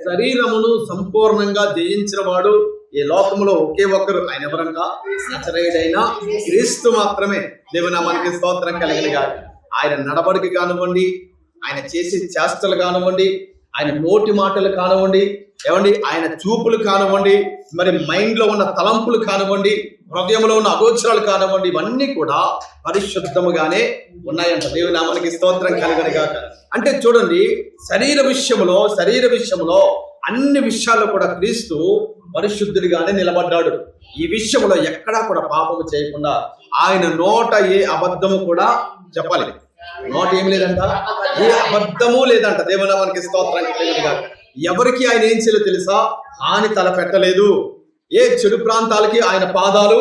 శరీరమును సంపూర్ణంగా జయించిన వాడు ఈ లోకములో ఒకే ఒక్కరు, ఆయన ఎవరంగా నజరేయుడైన క్రీస్తు మాత్రమే. దేవునామానికి స్తోత్రం కలిగినగా. ఆయన నడవడిక కానివ్వండి, ఆయన చేసే చేష్టలు కానివ్వండి, ఆయన నోటి మాటలు కానివ్వండి, ఏమండి ఆయన చూపులు కానివ్వండి, మరి మైండ్ లో ఉన్న తలంపులు కానివ్వండి, హృదయంలో ఉన్న అగోచరాలు కానివ్వండి, ఇవన్నీ కూడా పరిశుద్ధముగానే ఉన్నాయంట. దేవుని నామానికి స్తోత్రం కలుగును గాక. అంటే చూడండి, శరీర విషయంలో అన్ని విషయాల్లో కూడా క్రీస్తు పరిశుద్ధుడిగానే నిలబడ్డాడు. ఈ విషయంలో ఎక్కడా కూడా పాపము చేయకుండా ఆయన నోట ఏ అబద్ధము కూడా చెప్పాలి. నోట ఏం లేదంట, ఏ అబద్ధము లేదంట. దేవుని నామానికి స్తోత్రం కలుగును గాక. ఎవరికి ఆయన ఏం చేయలేదు తెలుసా? హాని తలపెట్టలేదు. ఏ చెడు ప్రాంతాలకి ఆయన పాదాలు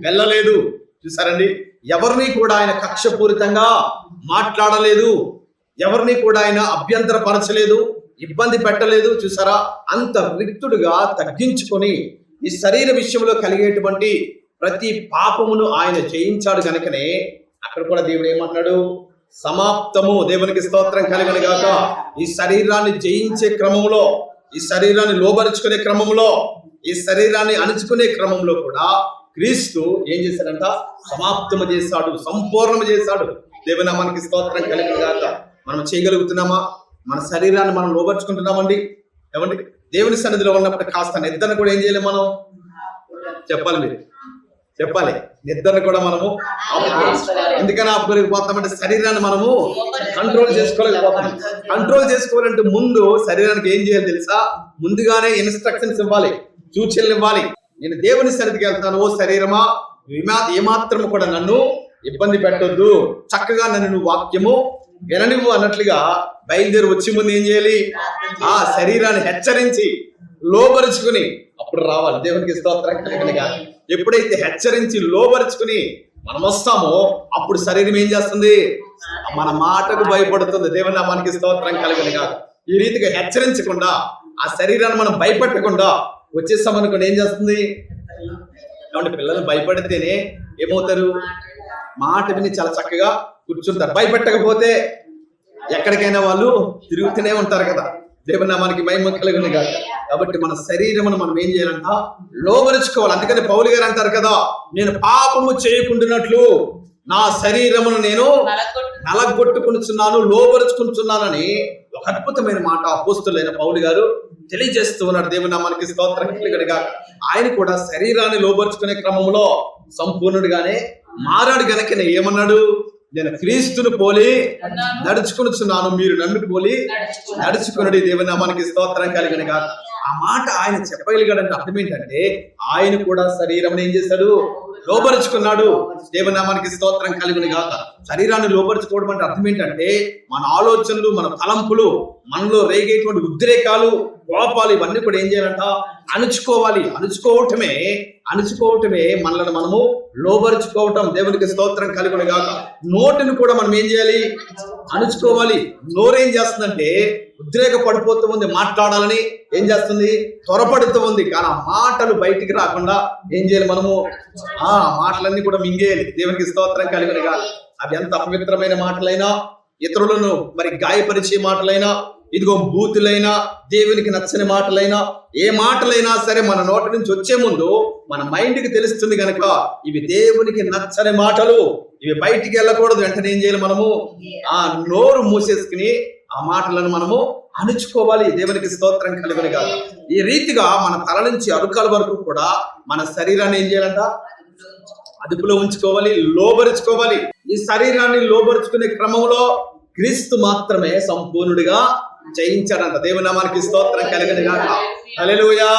వెళ్ళలేదు. చూసారండి, ఎవరిని కూడా ఆయన కక్షపూరితంగా మాట్లాడలేదు, ఎవరిని కూడా ఆయన అభ్యంతరపరచలేదు, ఇబ్బంది పెట్టలేదు. చూసారా, అంత రిక్తుడుగా తగ్గించుకొని ఈ శరీర విషయంలో కలిగేటువంటి ప్రతి పాపమును ఆయన జయించాడు కనుకనే అక్కడ కూడా దేవుడు ఏమన్నాడు? సమాప్తము. దేవునికి స్తోత్రం కలుగును గాక. ఈ శరీరాన్ని జయించే క్రమంలో, ఈ శరీరాన్ని లోబరుచుకునే క్రమంలో, ఈ శరీరాన్ని అణుచుకునే క్రమంలో కూడా క్రీస్తు ఏం చేశాడంట? సమాప్తము చేశాడు, సంపూర్ణము చేశాడు. దేవుని నామానికి స్తోత్రం కలుగును గాక. మనం చేయగలుగుతున్నామా? మన శరీరాన్ని మనం లోబరుచుకుంటున్నామండి? ఏమండి, దేవుని సన్నిధిలో ఉన్నప్పుడు కాస్త నిద్రను కూడా ఏం చేయలేము మనం? చెప్పాలి, మీరు చెప్పాలి. నిద్రను కూడా మనము ఎందుకని ఆపుకోలేకపోతామంటే శరీరాన్ని మనము కంట్రోల్ చేసుకోలేకపోతాం. కంట్రోల్ చేసుకోవాలంటే ముందు శరీరానికి ఏం చేయాలి తెలుసా? ముందుగానే ఇన్స్ట్రక్షన్స్ ఇవ్వాలి, సూచనలు ఇవ్వాలి. నేను దేవుని సన్నిధికి వెళ్తాను, ఓ శరీరమా ఏమాత్రము కూడా నన్ను ఇబ్బంది పెట్టొద్దు, చక్కగా నన్ను వాక్యము విననివ్వు అన్నట్లుగా బయలుదేరి వచ్చే ముందు ఏం చేయాలి? ఆ శరీరాన్ని హెచ్చరించి లోబరుచుకుని అప్పుడు రావాలి. దేవునికి స్తోత్రం కలుగునుగా. ఎప్పుడైతే హెచ్చరించి లోబరుచుకుని మనం వస్తామో అప్పుడు శరీరం ఏం చేస్తుంది? మన మాటకు భయపడుతుంది. దేవుని నామానికి స్తోత్రం కలుగునుగా. ఈ రీతిగా హెచ్చరించకుండా, ఆ శరీరాన్ని మనం భయపెట్టకుండా వచ్చేస్తామనుకోండి, ఏం చేస్తుంది? కాబట్టి పిల్లలు భయపడితేనే ఏమవుతారు? మాట విని చాలా చక్కగా కూర్చుంటారు. భయపెట్టకపోతే ఎక్కడికైనా వాళ్ళు తిరుగుతూనే ఉంటారు కదా. దేవుని నామానికి మహిమ కలుగును గాక. కాబట్టి మన శరీరమును మనం ఏం చేయాలంట? లోబరుచుకోవాలి. అందుకని పౌలు గారు అంటారు కదా, నేను పాపము చేయకుండానట్లు నా శరీరమును నేను నలగొట్టుకుంటున్నాను, లోబరుచుకుంటున్నానని ఒక అద్భుతమైన మాట అపోస్తలుడైన పౌలు గారు తెలియజేస్తూ ఉన్నాడు. దేవుని నామానికి స్తోత్రం కలుగును గాక. ఆయన కూడా శరీరాన్ని లోబరుచుకునే క్రమంలో సంపూర్ణుడిగానే మారాడు గనుకనే ఏమన్నాడు? నేను క్రీస్తును పోలి నడుచుకునిచున్నాను, మీరు నన్ను పోలి నడుచుకున్నాడు. దేవుని నామానికి స్తోత్రం కలుగును గాక. ఆ మాట ఆయన చెప్పగలిగాడంటే అర్థం ఏంటంటే ఆయన కూడా శరీరం ఏం చేశాడు? లోబరుచుకున్నాడు. దేవుని నామానికి స్తోత్రం కలుగును గాక. శరీరాన్ని లోబరుచుకోవడం అంటే అర్థం ఏంటంటే మన ఆలోచనలు, మన తలంపులు, మనలో రేగేటువంటి ఉద్రేకాలు, కోపాలు ఇవన్నీ కూడా ఏం చేయాలంట? అణుచుకోవాలి. అణుచుకోవటమే మనల్ని మనము లోబరుచుకోవటం. దేవునికి స్తోత్రం కలుగును గాక. నోటిని కూడా మనం ఏం చేయాలి? అణుచుకోవాలి. నోరేం చేస్తుందంటే ఉద్రేక పడిపోతూ ఉంది, మాట్లాడాలని ఏం చేస్తుంది? త్వరపడుతూ ఉంది. కానీ ఆ మాటలు బయటికి రాకుండా ఏం చేయాలి? మనము ఆ మాటలన్నీ కూడా మింగేయాలి. దేవునికి స్తోత్రం కలుగును గాక. అవి ఎంత అపవిత్రమైన మాటలైనా, ఇతరులను మరి గాయపరిచే మాటలైనా, ఇదిగో బూతులైనా, దేవునికి నచ్చని మాటలైనా, ఏ మాటలైనా సరే మన నోటి నుంచి వచ్చే ముందు మన మైండ్కి తెలుస్తుంది కనుక ఇవి దేవునికి నచ్చని మాటలు, ఇవి బయటికి వెళ్ళకూడదు. వెంటనే ఏం చేయాలి? మనము ఆ నోరు మూసేసుకుని ఆ మాటలను మనము అణుచుకోవాలి. దేవునికి స్తోత్రం కలుగును గాక. ఈ రీతిగా మన తల నుంచి అరుకాల వరకు కూడా మన శరీరాన్ని ఏం చేయాలంట? అదుపులో ఉంచుకోవాలి, లోబరుచుకోవాలి. ఈ శరీరాన్ని లోబరుచుకునే క్రమంలో క్రీస్తు మాత్రమే సంపూర్ణుడిగా జయించాడంట. దేవుని నామానికి స్తోత్రం కలుగును గాక. హల్లెలూయా.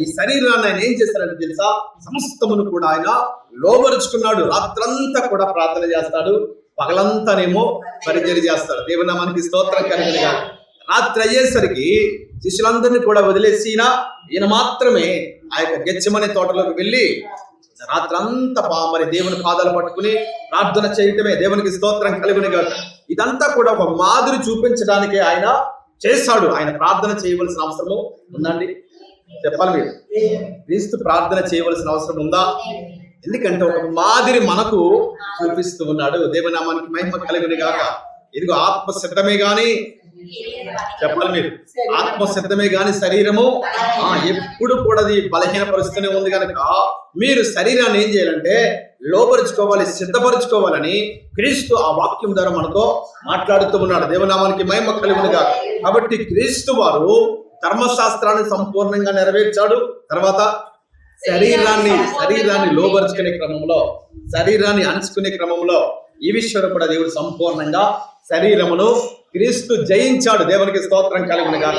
ఈ శరీరాన్ని ఆయన ఏం చేశాడంటే తెలుసా? సమస్తమును కూడా ఆయన లోబరుచుకున్నాడు. రాత్రంతా కూడా ప్రార్థన చేస్తాడు, పగలంతానేమో పరిచర్య చేస్తాడు. దేవుని నామానికి స్తోత్రం కలుగును గాక. రాత్రి అయ్యేసరికి శిష్యులందరినీ కూడా వదిలేసిన ఈయన మాత్రమే ఆ యొక్క గెత్సేమనే తోటలోకి వెళ్ళి రాత్రంతా మరి దేవుని పాదాలు పట్టుకుని ప్రార్థన చేయటమే. దేవునికి స్తోత్రం కలుగును గాక. ఇదంతా కూడా ఒక మాదిరి చూపించడానికే ఆయన చేశాడు. ఆయన ప్రార్థన చేయవలసిన అవసరం ఉందండి? చెప్పాలి మీరు. క్రీస్తు ప్రార్థన చేయవలసిన అవసరం ఉందా? ఎందుకంటే ఒక మాదిరి మనకు చూపిస్తూ ఉన్నాడు. దేవుని నామానికి మహిమ కలుగును గాక. ఇదిగో ఆత్మ సిద్ధమే గాని, చెప్పాలి మీరు, ఆత్మ సిద్ధమే గాని శరీరము ఎప్పుడు కూడా అది బలహీన పరిస్థితినే ఉంది కనుక మీరు శరీరాన్ని ఏం చేయాలంటే లోపరుచుకోవాలి, సిద్ధపరుచుకోవాలని క్రీస్తు ఆ వాక్యం ద్వారా మనతో మాట్లాడుతూ ఉన్నాడు. దేవనామానికి మహిమ కలుగునుగా. కాబట్టి క్రీస్తు వారు ధర్మశాస్త్రాన్ని సంపూర్ణంగా నెరవేర్చాడు. తర్వాత శరీరాన్ని లోపరుచుకునే క్రమంలో, శరీరాన్ని అణుచుకునే క్రమంలో ఈ విషయంలో కూడా దేవుడు సంపూర్ణంగా శరీరమును క్రీస్తు జయించాడు. దేవునికి స్తోత్రం కలుగునుగా.